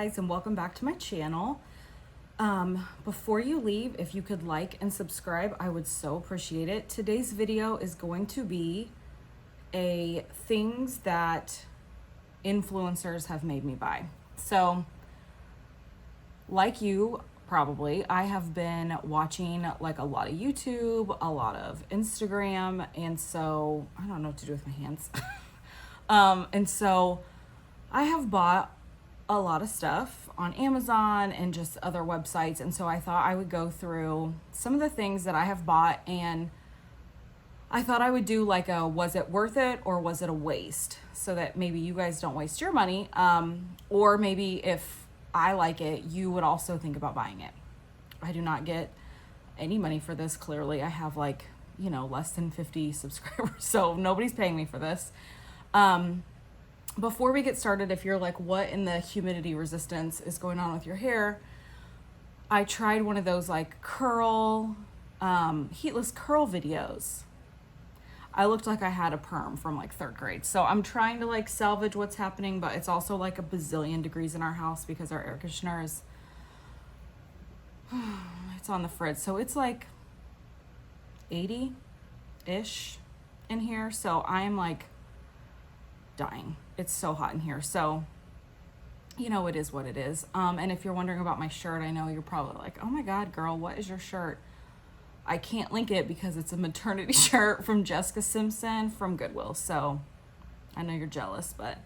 guys, and welcome back to my channel. Before you leave, if you could like and subscribe, I would so appreciate it. Today's video is going to be things that influencers have made me buy. So, like you probably, I have been watching like a lot of YouTube, a lot of Instagram, and so I don't know what to do with my hands. And so I have bought a lot of stuff on Amazon and just other websites, and so I thought I would go through some of the things that I have bought, and I thought I would do like a was it worth it or was it a waste, so that maybe you guys don't waste your money, or maybe if I like it, you would also think about buying it. I do not get any money for this, clearly. I have like, less than 50 subscribers, so nobody's paying me for this. Before we get started, if you're like, what in the humidity resistance is going on with your hair? I tried one of those like heatless curl videos. I looked like I had a perm from like 3rd grade. So I'm trying to like salvage what's happening, but it's also like a bazillion degrees in our house because our air conditioner is, it's on the fridge. So it's like 80-ish in here. So I'm like dying. It's so hot in here. So, it is what it is. And if you're wondering about my shirt, I know you're probably like, oh my God, girl, what is your shirt? I can't link it because it's a maternity shirt from Jessica Simpson from Goodwill. So I know you're jealous, but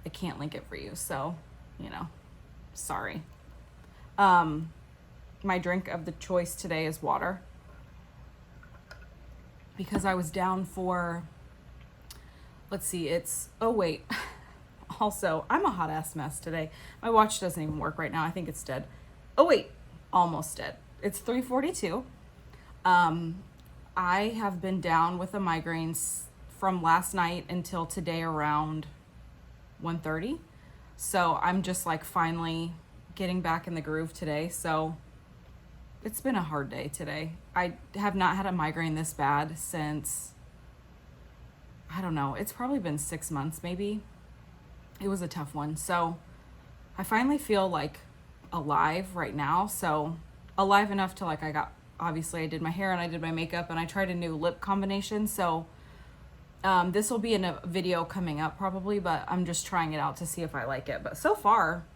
I can't link it for you. So, sorry. My drink of the choice today is water because I was down for, let's see, also, I'm a hot ass mess today. My watch doesn't even work right now. I think it's dead. Oh wait, almost dead. It's 3:42. I have been down with the migraines from last night until today around 1:30. So I'm just like finally getting back in the groove today. So it's been a hard day today. I have not had a migraine this bad since, I don't know, it's probably been 6 months maybe. It was a tough one. So I finally feel like alive right now. So alive enough to like, obviously I did my hair and I did my makeup and I tried a new lip combination. So this will be in a video coming up probably, but I'm just trying it out to see if I like it. But so far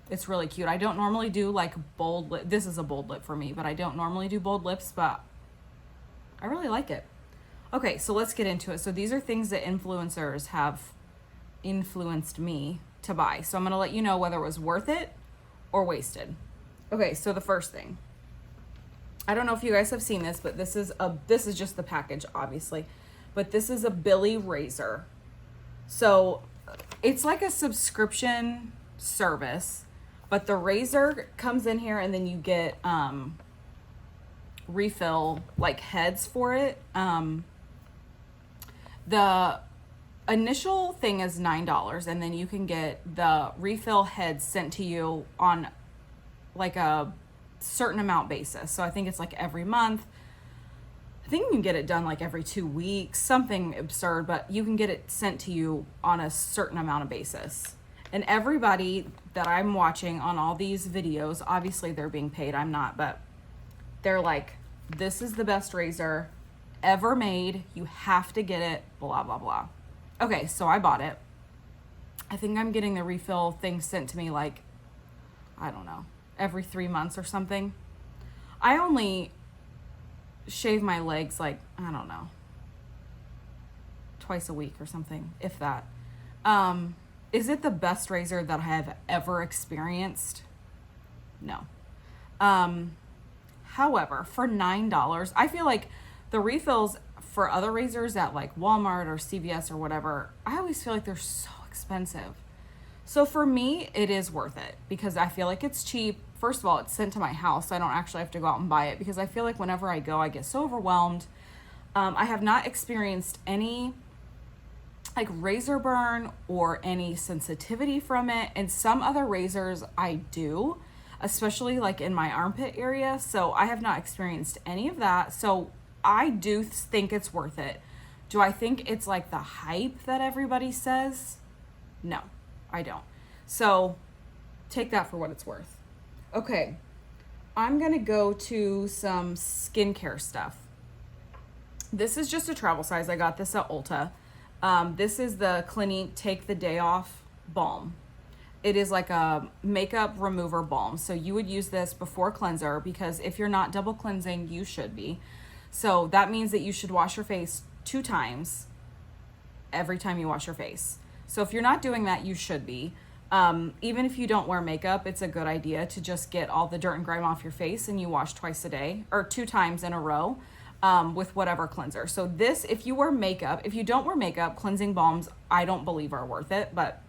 it's really cute. I don't normally do like bold lip. This is a bold lip for me, but I don't normally do bold lips, but I really like it. Okay, so let's get into it. So these are things that influencers have influenced me to buy. So I'm going to let you know whether it was worth it or wasted. Okay, so the first thing. I don't know if you guys have seen this, but this is just the package, obviously. But this is a Billy razor. So it's like a subscription service, but the razor comes in here and then you get refill like heads for it. The initial thing is $9, and then you can get the refill heads sent to you on like a certain amount basis. So I think it's like every month. I think you can get it done like every 2 weeks, something absurd, but you can get it sent to you on a certain amount of basis. And everybody that I'm watching on all these videos, obviously they're being paid, I'm not, but they're like, this is the best razor ever made. You have to get it, blah, blah, blah. Okay, so I bought it. I think I'm getting the refill thing sent to me like, I don't know, every 3 months or something. I only shave my legs like, I don't know, twice a week or something, if that. Is it the best razor that I have ever experienced? No. However, for $9, I feel like the refills for other razors at like Walmart or CVS or whatever, I always feel like they're so expensive. So for me, it is worth it because I feel like it's cheap. First of all, it's sent to my house. So I don't actually have to go out and buy it because I feel like whenever I go, I get so overwhelmed. I have not experienced any like razor burn or any sensitivity from it. And some other razors I do, especially like in my armpit area. So I have not experienced any of that. So I do think it's worth it. Do I think it's like the hype that everybody says? No, I don't. So take that for what it's worth. Okay, I'm gonna go to some skincare stuff. This is just a travel size. I got this at Ulta. This is the Clinique Take the Day Off Balm. It is like a makeup remover balm. So you would use this before cleanser, because if you're not double cleansing, you should be. So that means that you should wash your face 2 times every time you wash your face. So if you're not doing that, you should be. Even if you don't wear makeup, it's a good idea to just get all the dirt and grime off your face and you wash twice a day or 2 times in a row. With whatever cleanser. So this, if you wear makeup, if you don't wear makeup, cleansing balms, I don't believe are worth it, but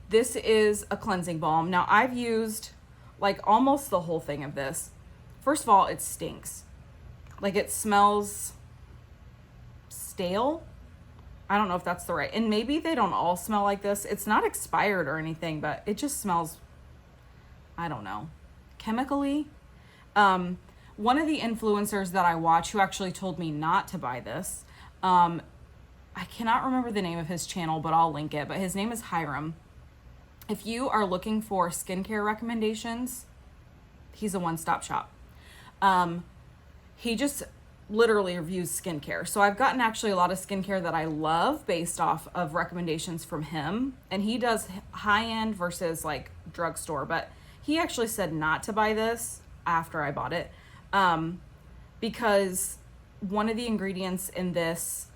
this is a cleansing balm. Now I've used like almost the whole thing of this. First of all, it stinks. Like it smells stale. I don't know if that's the right, and maybe they don't all smell like this. It's not expired or anything, but it just smells, I don't know, chemically. One of the influencers that I watch who actually told me not to buy this, I cannot remember the name of his channel, but I'll link it. But his name is Hiram. If you are looking for skincare recommendations, he's a one-stop shop. He just literally reviews skincare. So I've gotten actually a lot of skincare that I love based off of recommendations from him. And he does high-end versus like drugstore. But he actually said not to buy this after I bought it. Because one of the ingredients in this,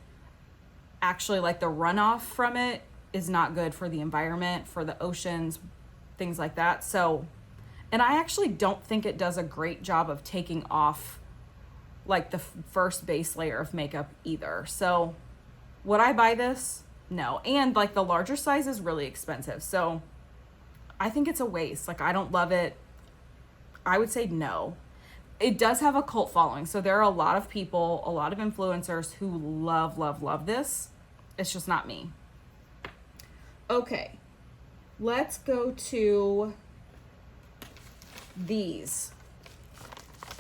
actually like the runoff from it, is not good for the environment, for the oceans, things like that. So, and I actually don't think it does a great job of taking off like the first base layer of makeup either. So would I buy this? No. And like the larger size is really expensive. So I think it's a waste. Like I don't love it. I would say no. It does have a cult following. So there are a lot of people, a lot of influencers who love this. It's just not me. Okay. Let's go to these.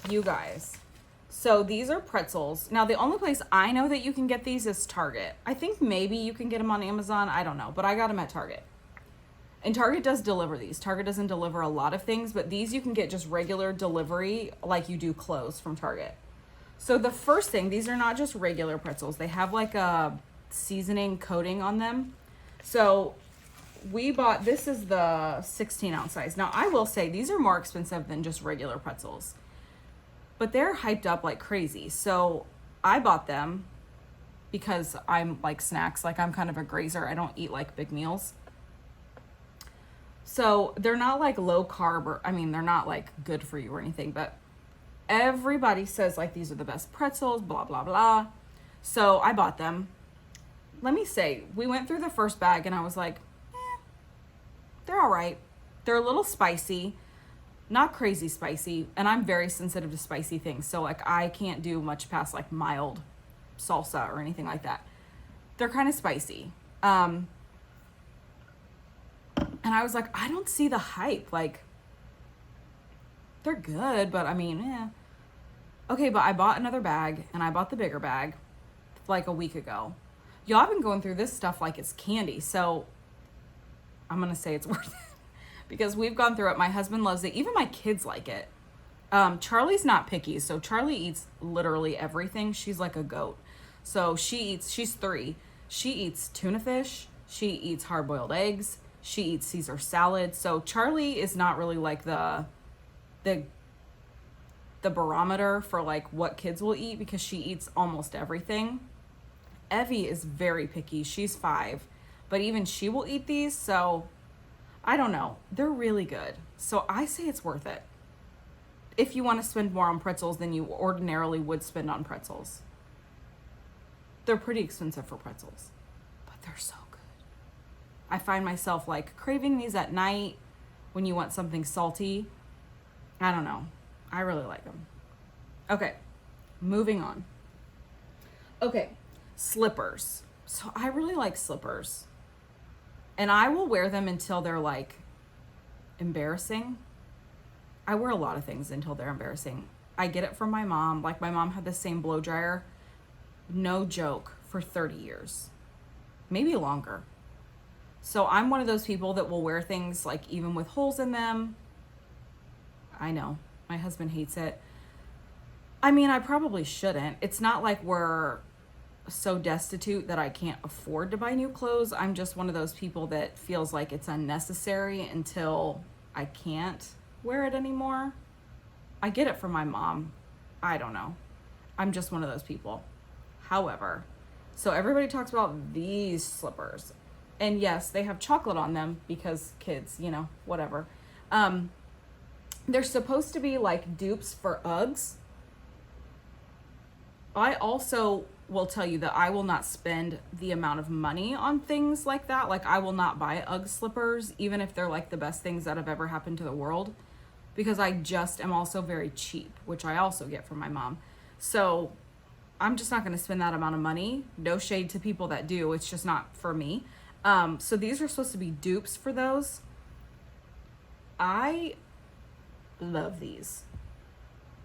You guys. So these are Pretzels. Now the only place I know that you can get these is Target. I think maybe you can get them on Amazon. I don't know. But I got them at Target. And Target does deliver these. Target doesn't deliver a lot of things, but these you can get just regular delivery like you do clothes from Target. So the first thing, these are not just regular pretzels. They have like a seasoning coating on them. So we bought, this is the 16-ounce size. Now I will say these are more expensive than just regular pretzels, but they're hyped up like crazy. So I bought them because I'm like snacks. Like I'm kind of a grazer. I don't eat like big meals. So they're not like low carb, or I mean, they're not like good for you or anything, but everybody says like these are the best pretzels, blah, blah, blah. So I bought them. Let me say, we went through the first bag and I was like, they're all right. They're a little spicy, not crazy spicy. And I'm very sensitive to spicy things. So like I can't do much past like mild salsa or anything like that. They're kind of spicy. And I was like, I don't see the hype. Like, they're good, but I mean, Okay, but I bought another bag, and I bought the bigger bag like a week ago. Y'all have been going through this stuff like it's candy, so I'm going to say it's worth it. Because we've gone through it. My husband loves it. Even my kids like it. Charlie's not picky, so Charlie eats literally everything. She's like a goat. So she's 3. She eats tuna fish. She eats hard-boiled eggs. She eats Caesar salad. So Charlie is not really like the barometer for like what kids will eat, because she eats almost everything. Evie is very picky. She's 5, but even she will eat these. So I don't know. They're really good. So I say it's worth it. If you want to spend more on pretzels than you ordinarily would spend on pretzels. They're pretty expensive for pretzels, but they're so good. I find myself like craving these at night when you want something salty. I don't know. I really like them. Okay, moving on. Okay, slippers. So I really like slippers. And I will wear them until they're like embarrassing. I wear a lot of things until they're embarrassing. I get it from my mom. Like my mom had the same blow dryer, no joke, for 30 years. Maybe longer. So I'm one of those people that will wear things like even with holes in them. I know, my husband hates it. I mean, I probably shouldn't. It's not like we're so destitute that I can't afford to buy new clothes. I'm just one of those people that feels like it's unnecessary until I can't wear it anymore. I get it from my mom. I don't know. I'm just one of those people. However, so everybody talks about these slippers. And yes, they have chocolate on them because kids, you know, whatever. They're supposed to be like dupes for Uggs. I also will tell you that I will not spend the amount of money on things like that. Like, I will not buy Ugg slippers, even if they're like the best things that have ever happened to the world, because I just am also very cheap, which I also get from my mom. So I'm just not going to spend that amount of money. No shade to people that do. It's just not for me. So these are supposed to be dupes for those. I love these.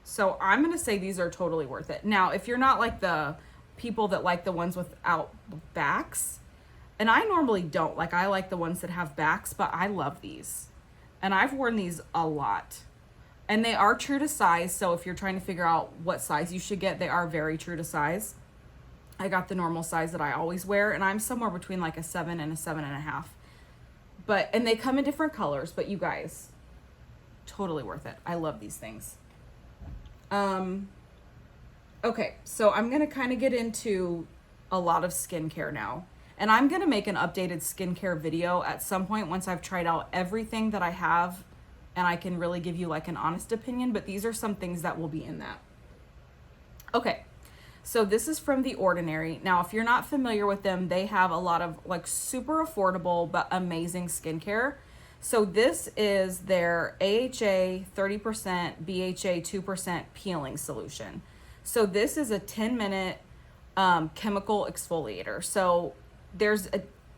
So I'm going to say these are totally worth it. Now, if you're not like the people that like the ones without backs, and I normally don't, like I like the ones that have backs, but I love these. And I've worn these a lot. And they are true to size, so if you're trying to figure out what size you should get, they are very true to size. I got the normal size that I always wear, and I'm somewhere between like a 7 and a 7.5. And they come in different colors, but you guys, totally worth it. I love these things. Okay, so I'm going to kind of get into a lot of skincare now. And I'm going to make an updated skincare video at some point once I've tried out everything that I have and I can really give you like an honest opinion, but these are some things that will be in that. Okay, so this is from The Ordinary. Now, if you're not familiar with them, they have a lot of like super affordable but amazing skincare. So this is their AHA 30%, BHA 2% peeling solution. So this is a 10-minute chemical exfoliator. So there's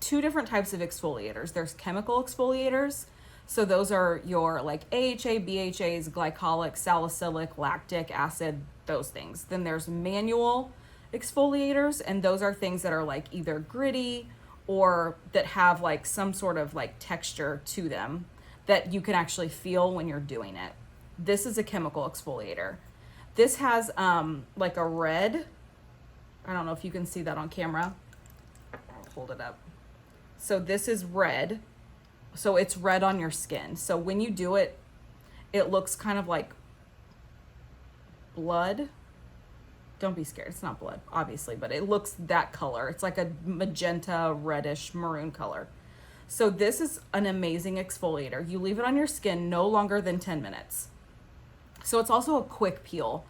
two different types of exfoliators. There's chemical exfoliators. So those are your like AHA, BHAs, glycolic, salicylic, lactic acid, those things. Then there's manual exfoliators, and those are things that are like either gritty or that have like some sort of like texture to them that you can actually feel when you're doing it. This is a chemical exfoliator. This has like a red, I don't know if you can see that on camera. I'll hold it up. So this is red. So it's red on your skin. So when you do it, it looks kind of like blood. Don't be scared. It's not blood, obviously, but it looks that color. It's like a magenta, reddish, maroon color. So this is an amazing exfoliator. You leave it on your skin no longer than 10 minutes. So it's also a quick peel.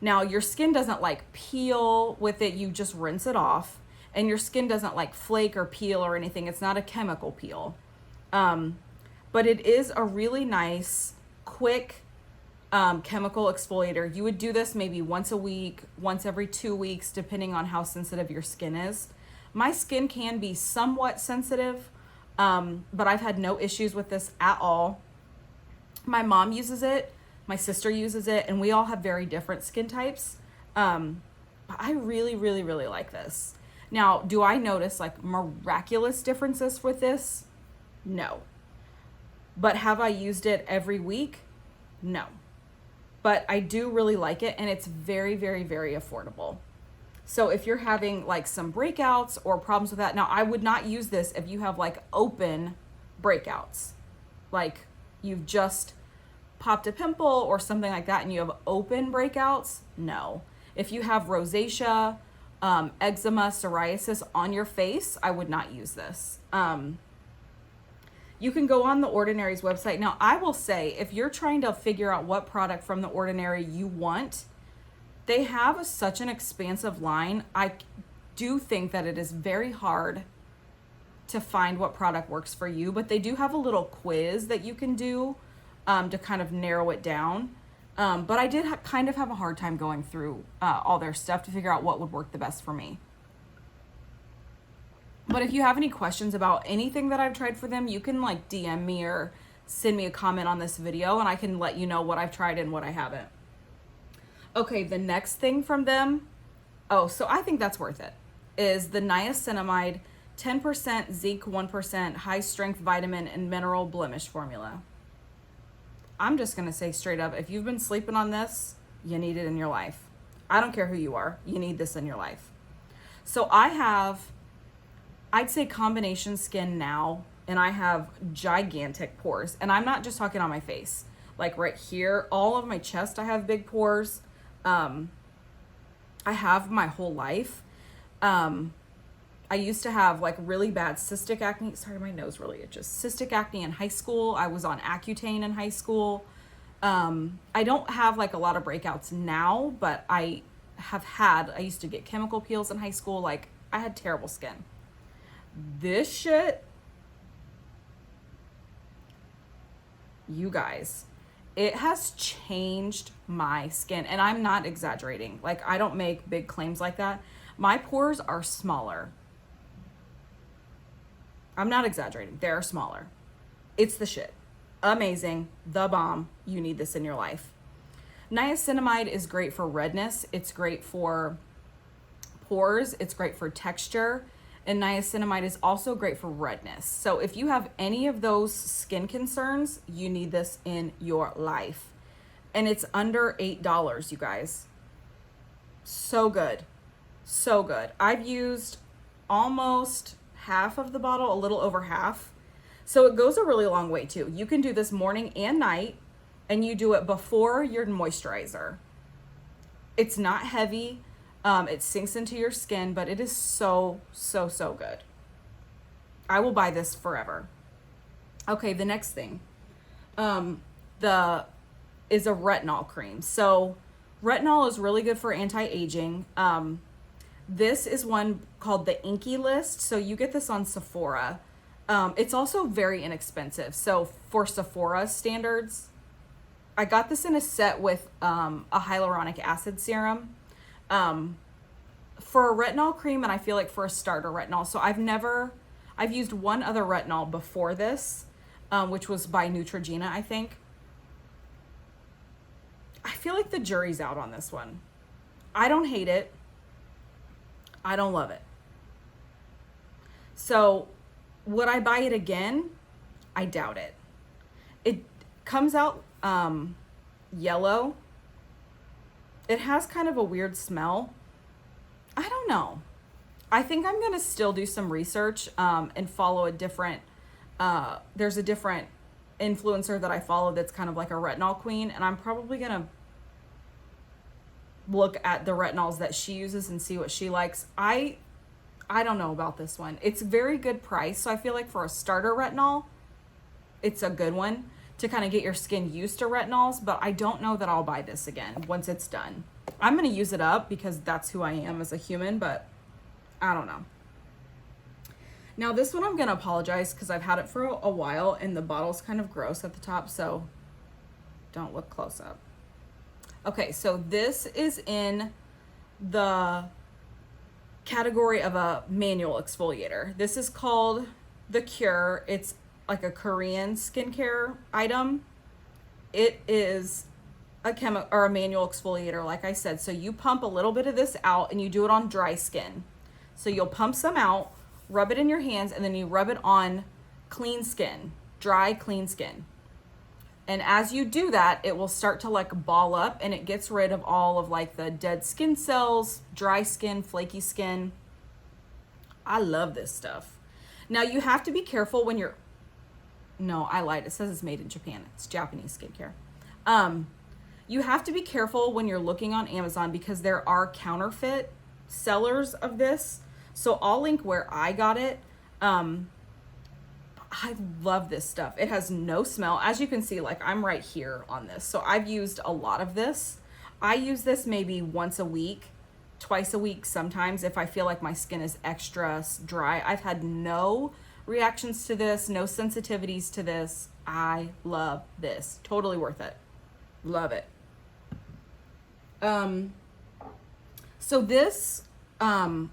Now, your skin doesn't like peel with it. You just rinse it off. And your skin doesn't like flake or peel or anything. It's not a chemical peel. But it is a really nice, quick chemical exfoliator. You would do this maybe once a week, once every 2 weeks, depending on how sensitive your skin is. My skin can be somewhat sensitive, but I've had no issues with this at all. My mom uses it, my sister uses it, and we all have very different skin types. But I really, really, really like this. Now, do I notice like miraculous differences with this? No. But have I used it every week? No. But I do really like it, and it's very, very, very affordable. So if you're having like some breakouts or problems with that, now I would not use this if you have like open breakouts. Like you've just popped a pimple or something like that and you have open breakouts, no. If you have rosacea, eczema, psoriasis on your face, I would not use this. You can go on The Ordinary's website. Now, I will say, if you're trying to figure out what product from The Ordinary you want, they have such an expansive line. I do think that it is very hard to find what product works for you, but they do have a little quiz that you can do to kind of narrow it down. But I did kind of have a hard time going through all their stuff to figure out what would work the best for me. But if you have any questions about anything that I've tried for them, you can like DM me or send me a comment on this video and I can let you know what I've tried and what I haven't. Okay, the next thing from them, oh, so I think that's worth it, is the Niacinamide 10% zinc, 1% high strength vitamin and mineral blemish formula. I'm just going to say straight up, if you've been sleeping on this, you need it in your life. I don't care who you are. You need this in your life. So I have, I'd say combination skin now, and I have gigantic pores. And I'm not just talking on my face. Like right here, all of my chest, I have big pores. I have my whole life. I used to have like really bad cystic acne. Sorry, my nose really itches. Cystic acne in high school. I was on Accutane in high school. I don't have like a lot of breakouts now, but I used to get chemical peels in high school. Like I had terrible skin. This shit, you guys, it has changed my skin. And I'm not exaggerating. Like I don't make big claims like that. My pores are smaller. I'm not exaggerating. They're smaller. It's the shit. Amazing. The bomb. You need this in your life. Niacinamide is great for redness. It's great for pores. It's great for texture. And niacinamide is also great for redness. So if you have any of those skin concerns, you need this in your life. And it's under $8, you guys. So good. So good. I've used almost half of the bottle, a little over half. So it goes a really long way too. You can do this morning and night, and you do it before your moisturizer. It's not heavy. It sinks into your skin, but it is so, so, so good. I will buy this forever. Okay, the next thing is a retinol cream. So retinol is really good for anti-aging. This is one called the Inky List. So you get this on Sephora. It's also very inexpensive. So for Sephora standards, I got this in a set with a hyaluronic acid serum for a retinol cream, and I feel like for a starter retinol. So I've used one other retinol before this, which was by Neutrogena, I think. I feel like the jury's out on this one. I don't hate it. I don't love it. So would I buy it again? I doubt it. It comes out yellow. It has kind of a weird smell. I don't know. I think I'm going to still do some research and follow a different, there's a different influencer that I follow that's kind of like a retinol queen, and I'm probably going to look at the retinols that she uses and see what she likes. I don't know about this one. It's very good price. So I feel like for a starter retinol, it's a good one to kind of get your skin used to retinols, but I don't know that I'll buy this again once it's done. I'm going to use it up because that's who I am as a human, but I don't know. Now this one I'm going to apologize because I've had it for a while and the bottle's kind of gross at the top, so don't look close up. Okay, so this is in the category of a manual exfoliator. This is called The Cure. It's like a Korean skincare item. It is a manual exfoliator, like I said. So you pump a little bit of this out and you do it on dry skin. So you'll pump some out, rub it in your hands, and then you rub it on clean skin, dry, clean skin. And as you do that, it will start to like ball up, and it gets rid of all of like the dead skin cells, dry skin, flaky skin. I love this stuff. Now you have to be careful when you're, no, I lied. It says it's made in Japan. It's Japanese skincare. You have to be careful when you're looking on Amazon because there are counterfeit sellers of this. So I'll link where I got it. I love this stuff. It has no smell. As you can see, like I'm right here on this. So I've used a lot of this. I use this maybe once a week, twice a week sometimes if I feel like my skin is extra dry. I've had no reactions to this, no sensitivities to this. I love this. Totally worth it. Love it. So this, I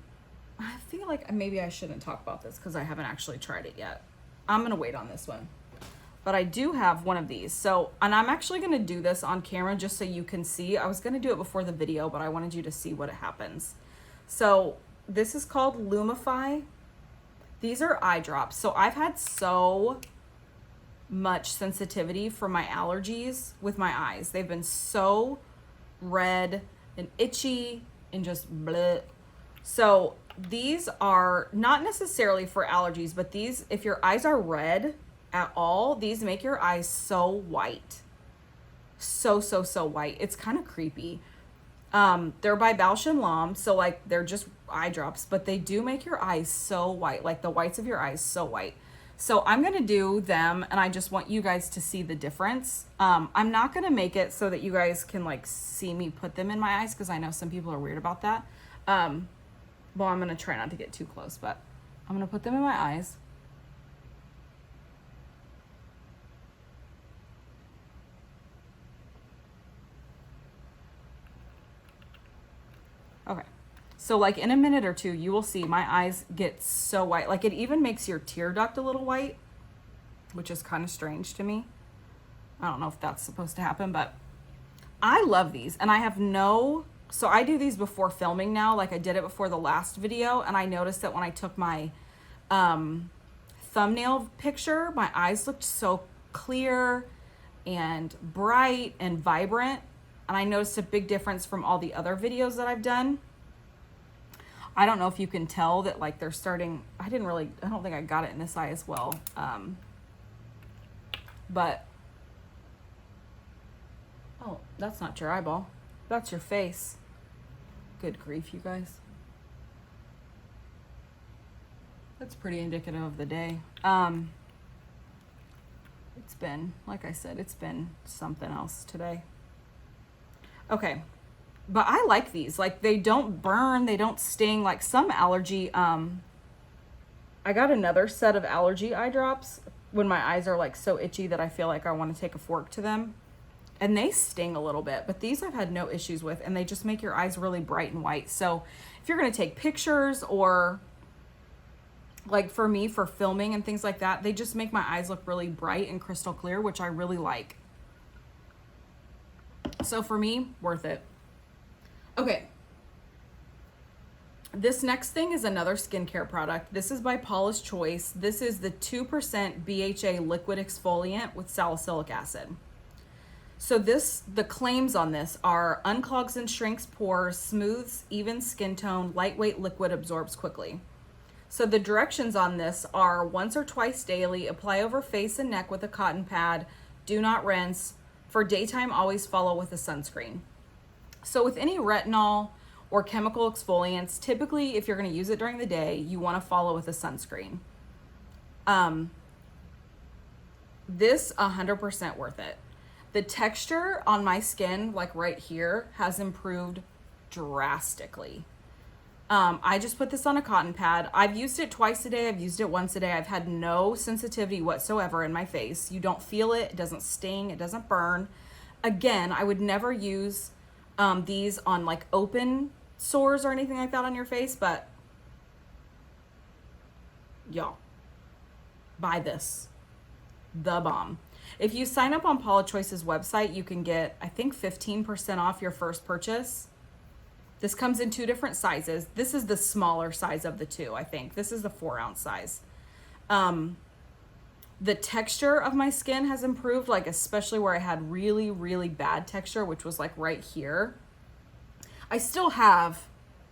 feel like maybe I shouldn't talk about this because I haven't actually tried it yet. I'm going to wait on this one. But I do have one of these. So, and I'm actually going to do this on camera just so you can see. I was going to do it before the video, but I wanted you to see what happens. So this is called Lumify. These are eye drops. So I've had so much sensitivity from my allergies with my eyes. They've been so red and itchy and just bleh. So these are not necessarily for allergies, but these, if your eyes are red at all, these make your eyes so white. So white. It's kind of creepy. They're by Balm, so like they're just eye drops, but they do make your eyes so white, like the whites of your eyes so white. So I'm gonna do them, and I just want you guys to see the difference. I'm not gonna make it so that you guys can like see me put them in my eyes, because I know some people are weird about that. Well, I'm gonna try not to get too close, but I'm gonna put them in my eyes. Okay, so like in a minute or two, you will see my eyes get so white. Like it even makes your tear duct a little white, which is kind of strange to me. I don't know if that's supposed to happen, but I love these. And I have so I do these before filming now. Like I did it before the last video, and I noticed that when I took my thumbnail picture, my eyes looked so clear and bright and vibrant. And I noticed a big difference from all the other videos that I've done. I don't know if you can tell that like they're starting, I don't think I got it in this eye as well. But, oh, that's not your eyeball. That's your face. Good grief, you guys. That's pretty indicative of the day. It's been, like I said, it's been something else today. Okay, but I like these. Like they don't burn, they don't sting. Like some allergy, I got another set of allergy eye drops when my eyes are like so itchy that I feel like I want to take a fork to them. And they sting a little bit, but these I've had no issues with, and they just make your eyes really bright and white. So if you're gonna take pictures, or like for me, for filming and things like that, they just make my eyes look really bright and crystal clear, which I really like. So for me, worth it. Okay. This next thing is another skincare product. This is by Paula's Choice. This is the 2% BHA liquid exfoliant with salicylic acid. So the claims on this are unclogs and shrinks pores, smooths even skin tone, lightweight liquid, absorbs quickly. So the directions on this are once or twice daily, apply over face and neck with a cotton pad, do not rinse. For daytime, always follow with a sunscreen. So with any retinol or chemical exfoliants, typically if you're going to use it during the day, you want to follow with a sunscreen. This 100% worth it. The texture on my skin, like right here, has improved drastically. I just put this on a cotton pad. I've used it twice a day. I've used it once a day. I've had no sensitivity whatsoever in my face. You don't feel it. It doesn't sting. It doesn't burn. Again, I would never use these on like open sores or anything like that on your face, but y'all, buy this. The bomb. If you sign up on Paula Choice's website, you can get, I think, 15% off your first purchase. This comes in 2 different sizes. This is the smaller size of the 2, I think. This is the 4-ounce size. The texture of my skin has improved, like especially where I had really, really bad texture, which was like right here. I still have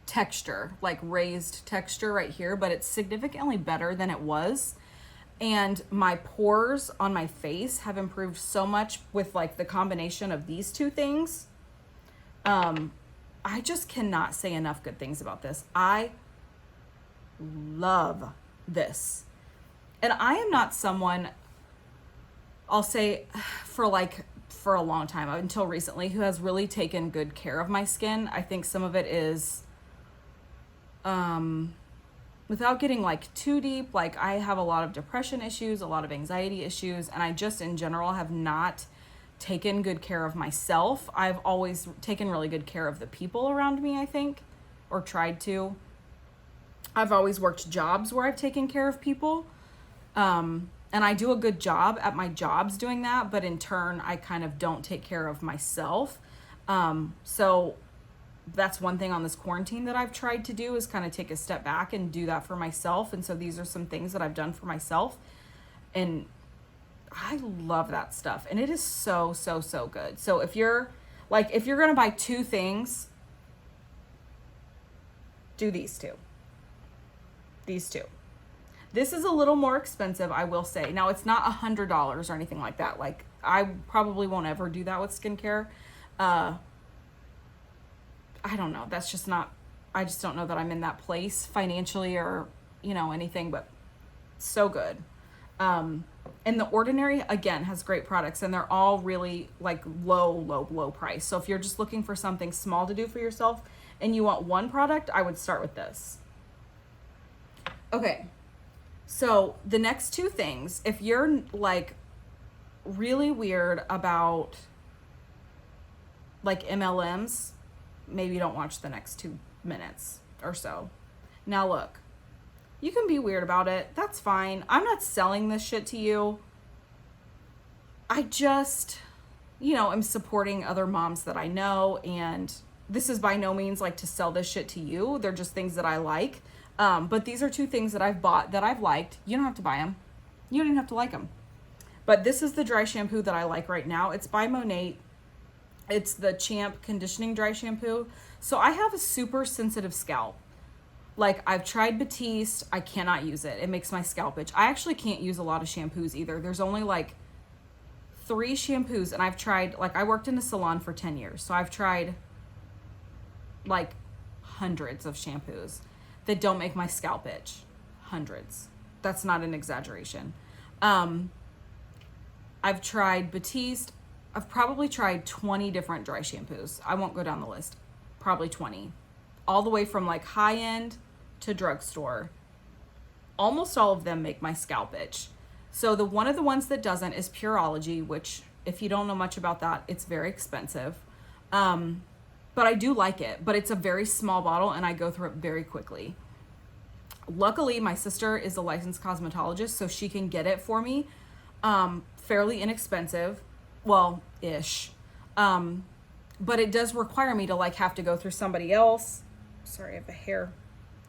texture, like raised texture right here, but it's significantly better than it was. And my pores on my face have improved so much with like the combination of these 2 things. I just cannot say enough good things about this. I love this. And I am not someone, I'll say for a long time, until recently, who has really taken good care of my skin. I think some of it is, without getting like too deep, like I have a lot of depression issues, a lot of anxiety issues, and I just in general have not taken good care of myself. I've always taken really good care of the people around me, I think, or tried to. I've always worked jobs where I've taken care of people. And I do a good job at my jobs doing that, but in turn, I kind of don't take care of myself. So that's one thing on this quarantine that I've tried to do, is kind of take a step back and do that for myself. And so these are some things that I've done for myself, and I love that stuff. And it is so, so, so good. So if you're going to buy 2 things, do these 2. These 2. This is a little more expensive, I will say. Now, it's not $100 or anything like that. Like, I probably won't ever do that with skincare. I don't know. That's just not, I just don't know that I'm in that place financially or, anything, but so good. And the Ordinary, again, has great products, and they're all really like low price. So if you're just looking for something small to do for yourself and you want one product, I would start with this. Okay. So the next 2 things, if you're like really weird about like MLMs, maybe don't watch the next 2 minutes or so. Now look, you can be weird about it. That's fine. I'm not selling this shit to you. I just, am supporting other moms that I know, and this is by no means like to sell this shit to you. They're just things that I like. But these are 2 things that I've bought that I've liked. You don't have to buy them. You don't even have to like them. But this is the dry shampoo that I like right now. It's by Monat. It's the Champ Conditioning Dry Shampoo. So I have a super sensitive scalp. Like, I've tried Batiste. I cannot use it. It makes my scalp itch. I actually can't use a lot of shampoos either. There's only like 3 shampoos, and I've tried, like, I worked in a salon for 10 years. So I've tried like hundreds of shampoos that don't make my scalp itch. Hundreds. That's not an exaggeration. I've tried Batiste. I've probably tried 20 different dry shampoos. I won't go down the list. Probably 20. All the way from like high end to drugstore. Almost all of them make my scalp itch. So one of the ones that doesn't is Pureology, which if you don't know much about that, it's very expensive. But I do like it, but it's a very small bottle and I go through it very quickly. Luckily, my sister is a licensed cosmetologist, so she can get it for me, fairly inexpensive, well, ish. But it does require me to like have to go through somebody else. Sorry, I have a hair.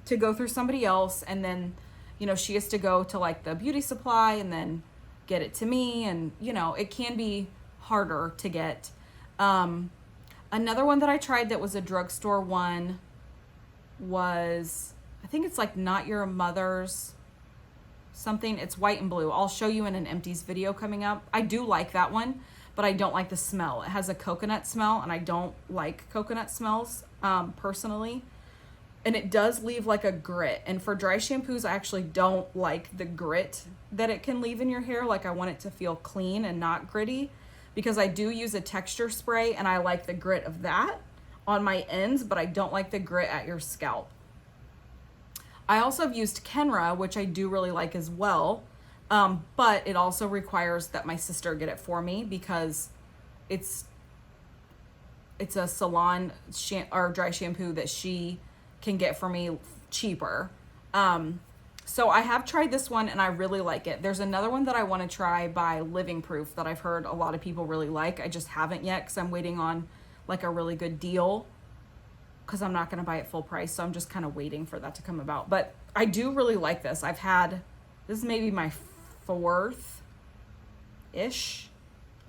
To go through somebody else, and then, she has to go to like the beauty supply and then get it to me, and it can be harder to get. Another one that I tried that was a drugstore one was, I think it's like Not Your Mother's something. It's white and blue. I'll show you in an empties video coming up. I do like that one, but I don't like the smell. It has a coconut smell, and I don't like coconut smells personally. And it does leave like a grit. And for dry shampoos, I actually don't like the grit that it can leave in your hair. Like, I want it to feel clean and not gritty, because I do use a texture spray and I like the grit of that on my ends, but I don't like the grit at your scalp. I also have used Kenra, which I do really like as well. But it also requires that my sister get it for me, because it's a salon or dry shampoo that she can get for me cheaper. So I have tried this one and I really like it. There's another one that I want to try by Living Proof that I've heard a lot of people really like. I just haven't yet because I'm waiting on like a really good deal, because I'm not going to buy it full price. So I'm just kind of waiting for that to come about. But I do really like this. This is maybe my 4th-ish.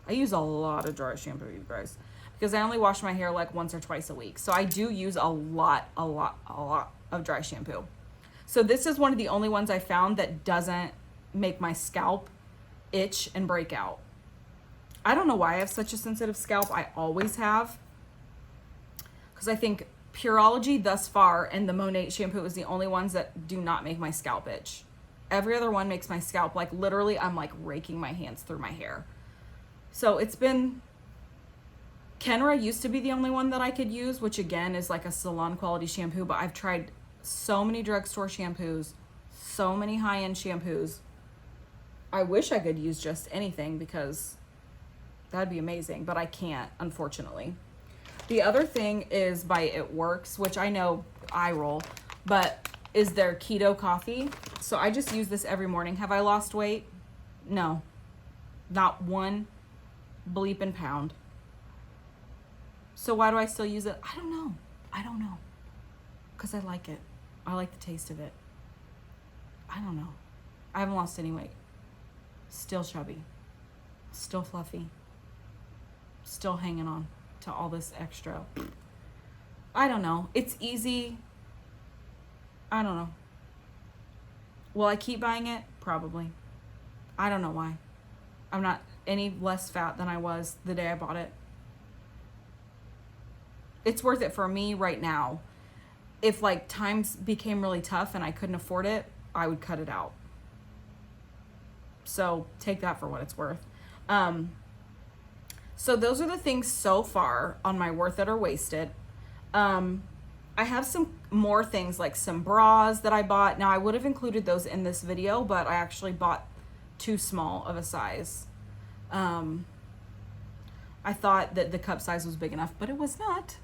I use a lot of dry shampoo, you guys, because I only wash my hair like once or twice a week. So I do use a lot of dry shampoo. So this is one of the only ones I found that doesn't make my scalp itch and break out. I don't know why I have such a sensitive scalp. I always have. Because I think Pureology thus far and the Monat shampoo is the only ones that do not make my scalp itch. Every other one makes my scalp, like, literally I'm like raking my hands through my hair. So it's been, Kenra used to be the only one that I could use, which again is like a salon quality shampoo, but I've tried so many drugstore shampoos, so many high-end shampoos. I wish I could use just anything, because that'd be amazing, but I can't, unfortunately. The other thing is by It Works, which I know I roll, but is their keto coffee. So I just use this every morning. Have I lost weight? No, not one bleeping pound. So why do I still use it? I don't know. I don't know. Because I like it. I like the taste of it. I don't know. I haven't lost any weight. Still chubby. Still fluffy. Still hanging on to all this extra. I don't know. It's easy. I don't know. Will I keep buying it? Probably. I don't know why. I'm not any less fat than I was the day I bought it. It's worth it for me right now. If like times became really tough and I couldn't afford it, I would cut it out. So take that for what it's worth. So those are the things so far on my worth it or waste it. I have some more things like some bras that I bought. Now I would have included those in this video, but I actually bought too small of a size. I thought that the cup size was big enough, but it was not.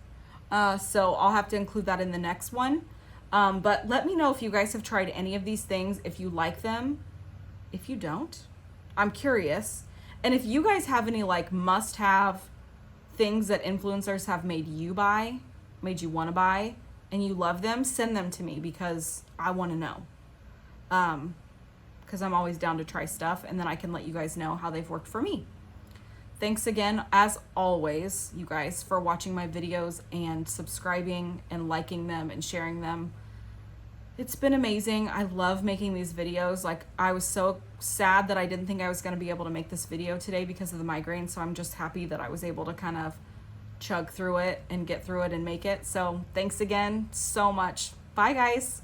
So I'll have to include that in the next one. But let me know if you guys have tried any of these things, if you like them. If you don't, I'm curious. And if you guys have any like must-have things that influencers have made you buy, made you want to buy, and you love them, send them to me because I want to know. Because I'm always down to try stuff, and then I can let you guys know how they've worked for me. Thanks again, as always, you guys, for watching my videos and subscribing and liking them and sharing them. It's been amazing. I love making these videos. Like, I was so sad that I didn't think I was going to be able to make this video today because of the migraine, so I'm just happy that I was able to kind of chug through it and get through it and make it. So thanks again so much. Bye, guys.